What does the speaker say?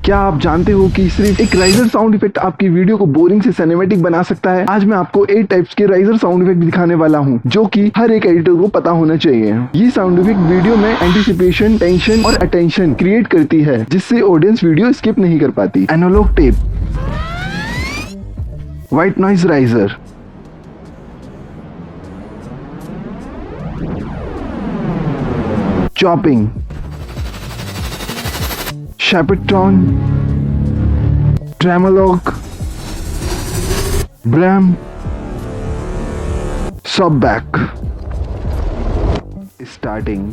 क्या आप जानते हो कि सिर्फ एक राइजर साउंड इफेक्ट आपकी वीडियो को बोरिंग से सिनेमैटिक बना सकता है। आज मैं आपको 8 टाइप्स के राइजर साउंड इफेक्ट दिखाने वाला हूँ जो कि हर एक एडिटर को पता होना चाहिए। ये साउंड इफेक्ट वीडियो में एंटिसिपेशन, टेंशन और अटेंशन क्रिएट करती है जिससे ऑडियंस वीडियो स्किप नहीं कर पाती। Analogue tape, white noise riser, chopping, Shepperton, Tremolog, Bram, Subback. Starting.